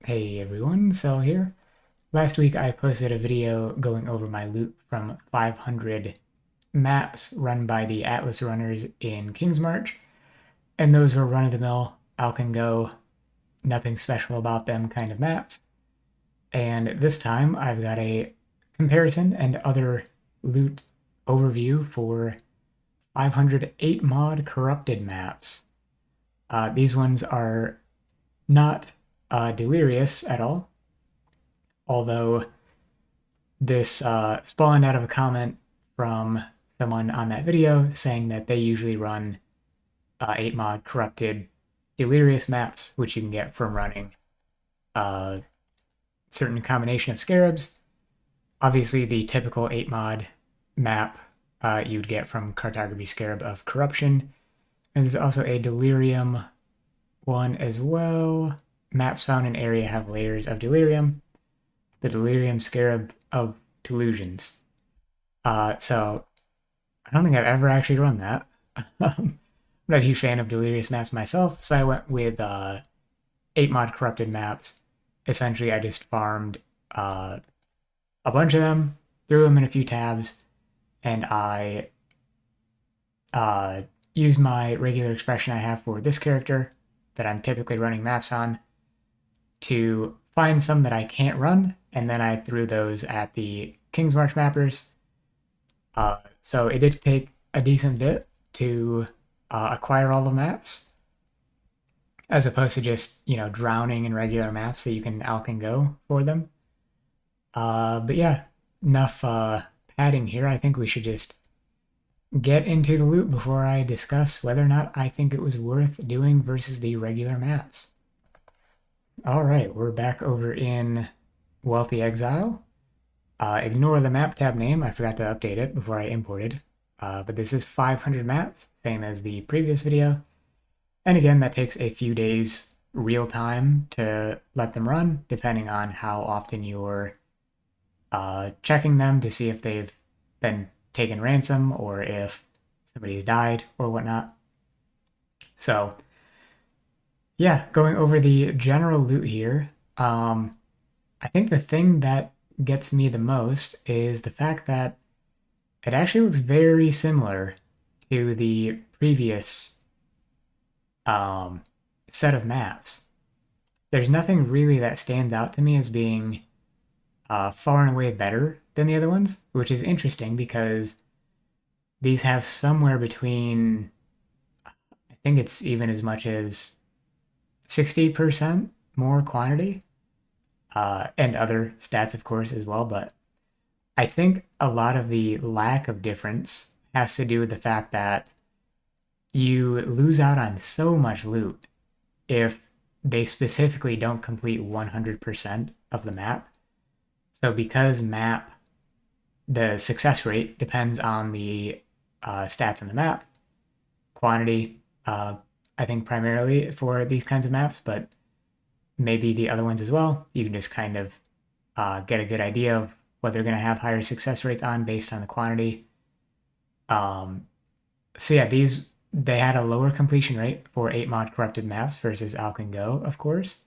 Hey everyone, Cell here. Last week I posted a video going over my loot from 500 maps run by the Atlas runners in King's March, and those were run-of-the-mill, alch-and-go, nothing special about them kind of maps. And this time I've got a comparison and other loot overview for 508 mod corrupted maps. These ones are not delirious at all, although this spawned out of a comment from someone on that video saying that they usually run 8 mod corrupted delirious maps, which you can get from running a certain combination of scarabs. Obviously, the typical 8 mod map you'd get from Cartography Scarab of Corruption. And there's also a delirium one as well. Maps found in area have layers of delirium. The delirium scarab of delusions. So I don't think I've ever actually run that. I'm not a huge fan of delirious maps myself, so I went with 8 mod corrupted maps. Essentially, I just farmed a bunch of them, threw them in a few tabs, and I used my regular expression I have for this character that I'm typically running maps on to find some that I can't run, and then I threw those at the King's March mappers. So it did take a decent bit to acquire all the maps, as opposed to just, drowning in regular maps that you can alch-and-go for them. But yeah, enough padding here. I think we should just get into the loot before I discuss whether or not I think it was worth doing versus the regular maps. Alright, we're back over in Wealthy Exile. Ignore the map tab name, I forgot to update it before I imported. But this is 500 maps, same as the previous video. And again, that takes a few days real time to let them run, depending on how often you're checking them to see if they've been taken ransom or if somebody's died or whatnot. So yeah, going over the general loot here, I think the thing that gets me the most is the fact that it actually looks very similar to the previous set of maps. There's nothing really that stands out to me as being far and away better than the other ones, which is interesting because these have somewhere between, I think it's even as much as 60% more quantity, and other stats, of course, as well. But I think a lot of the lack of difference has to do with the fact that you lose out on so much loot if they specifically don't complete 100% of the map. So because the success rate depends on the stats in the map, quantity, I think primarily for these kinds of maps, but maybe the other ones as well. You can just kind of get a good idea of what they're going to have higher success rates on based on the quantity. So yeah, they had a lower completion rate for 8 mod corrupted maps versus alch-and-go, of course.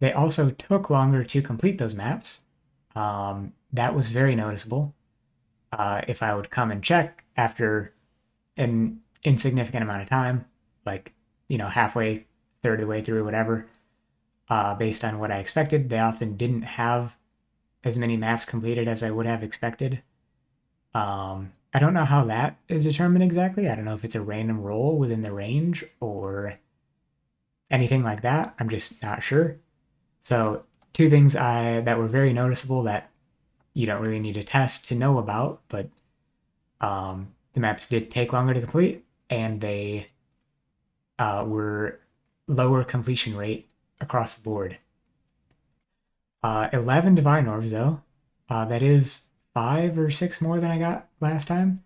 They also took longer to complete those maps. That was very noticeable. If I would come and check after an insignificant amount of time, like, halfway, third of the way through, whatever, based on what I expected, they often didn't have as many maps completed as I would have expected. I don't know how that is determined exactly. I don't know if it's a random roll within the range or anything like that. I'm just not sure. So two things that were very noticeable that you don't really need to test to know about, but the maps did take longer to complete, and they were lower completion rate across the board. 11 Divine Orbs, though. That is 5 or 6 more than I got last time.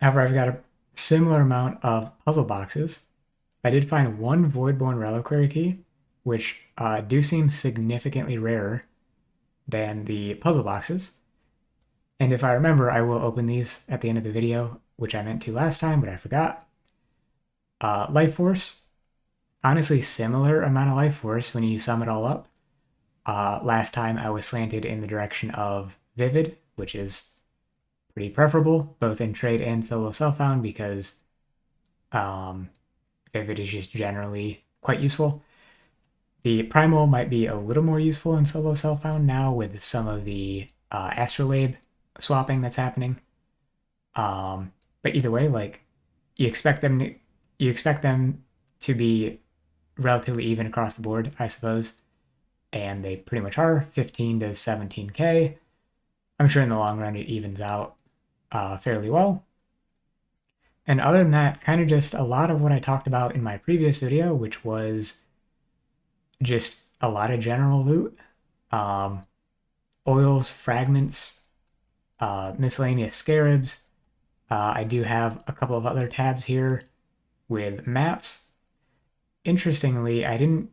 However, I've got a similar amount of puzzle boxes. I did find 1 Voidborn Reliquary Key, which do seem significantly rarer than the puzzle boxes. And if I remember, I will open these at the end of the video, which I meant to last time, but I forgot. Life Force, honestly similar amount of life force when you sum it all up. Last time I was slanted in the direction of Vivid, which is pretty preferable, both in trade and solo self-found, because Vivid is just generally quite useful. The Primal might be a little more useful in solo self-found now with some of the Astrolabe swapping that's happening. But either way, like you expect them to be relatively even across the board, I suppose, and they pretty much are 15 to 17k. I'm sure in the long run it evens out fairly well. And other than that, kind of just a lot of what I talked about in my previous video, which was just a lot of general loot, oils, fragments, miscellaneous scarabs. I do have a couple of other tabs here with maps. Interestingly, I didn't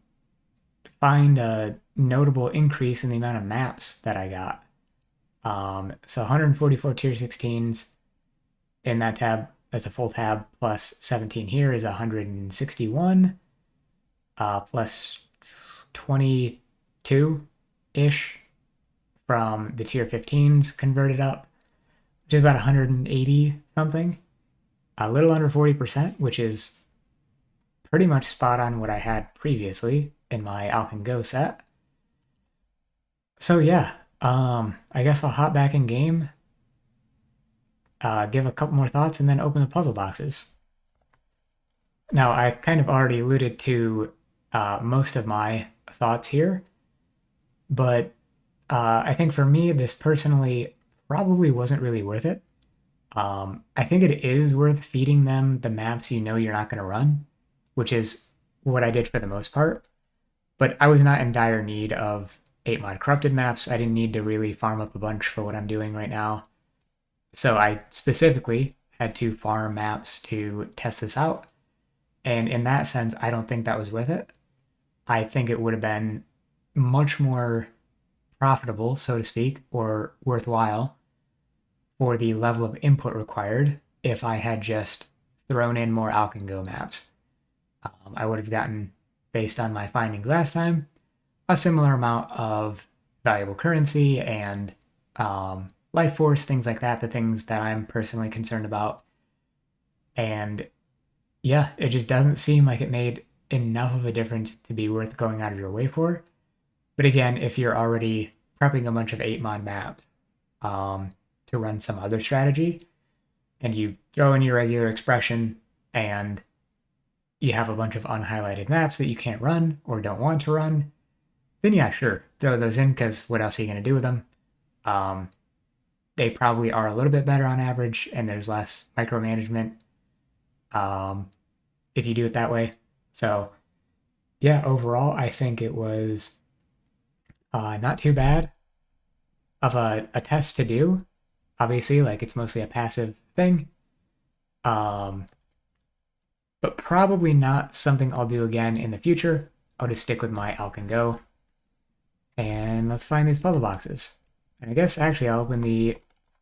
find a notable increase in the amount of maps that I got. So 144 tier 16s in that tab, that's a full tab, plus 17 here is 161, plus 22-ish from the tier 15s converted up, which is about 180 something, a little under 40%, which is pretty much spot on what I had previously in my alch-and-go set. So yeah, I guess I'll hop back in game, give a couple more thoughts, and then open the puzzle boxes. Now, I kind of already alluded to most of my thoughts here, but I think for me, this personally probably wasn't really worth it. I think it is worth feeding them the maps you know you're not going to run, which is what I did for the most part. But I was not in dire need of 8-mod corrupted maps. I didn't need to really farm up a bunch for what I'm doing right now. So I specifically had to farm maps to test this out. And in that sense, I don't think that was worth it. I think it would have been much more profitable, so to speak, or worthwhile for the level of input required if I had just thrown in more alch-and-go maps. I would have gotten, based on my findings last time, a similar amount of valuable currency and life force, things like that, the things that I'm personally concerned about. And yeah, it just doesn't seem like it made enough of a difference to be worth going out of your way for. But again, if you're already prepping a bunch of 8-mod maps to run some other strategy, and you throw in your regular expression and you have a bunch of unhighlighted maps that you can't run or don't want to run, then yeah, sure, throw those in, because what else are you going to do with them? They probably are a little bit better on average, and there's less micromanagement if you do it that way. So yeah, overall, I think it was not too bad of a test to do. Obviously, like, it's mostly a passive thing. But probably not something I'll do again in the future. I'll just stick with my alch-and-go. And let's find these puzzle boxes. And I guess actually I'll open the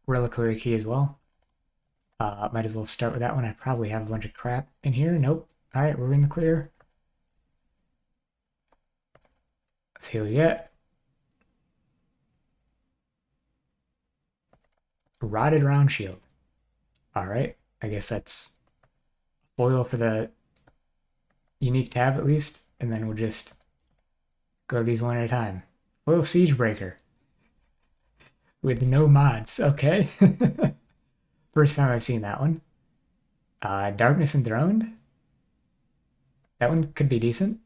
reliquary key as well. Might as well start with that one. I probably have a bunch of crap in here. Nope. Alright, we're in the clear. Let's see what we get. Rotted round shield. Alright, I guess that's foil for the unique tab at least, and then we'll just go these one at a time. Foil siege breaker. With no mods, okay. First time I've seen that one. Darkness Enthroned. That one could be decent.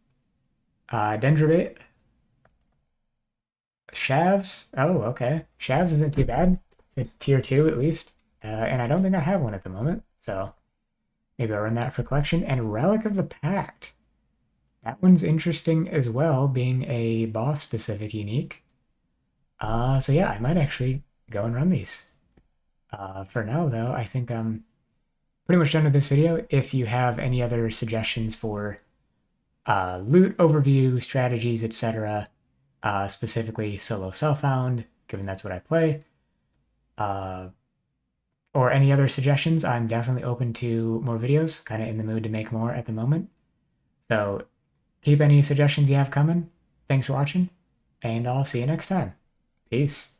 Dendrobate. Shavs. Oh, okay. Shavs isn't too bad. It's a tier 2 at least. And I don't think I have one at the moment, so maybe I'll run that for collection. And Relic of the Pact. That one's interesting as well, being a boss-specific unique. So yeah, I might actually go and run these. For now, though, I think I'm pretty much done with this video. If you have any other suggestions for loot overview, strategies, etc., specifically solo self-found, given that's what I play, or any other suggestions, I'm definitely open to more videos, kind of in the mood to make more at the moment. So Keep any suggestions you have coming. Thanks for watching, and I'll see you next time. Peace.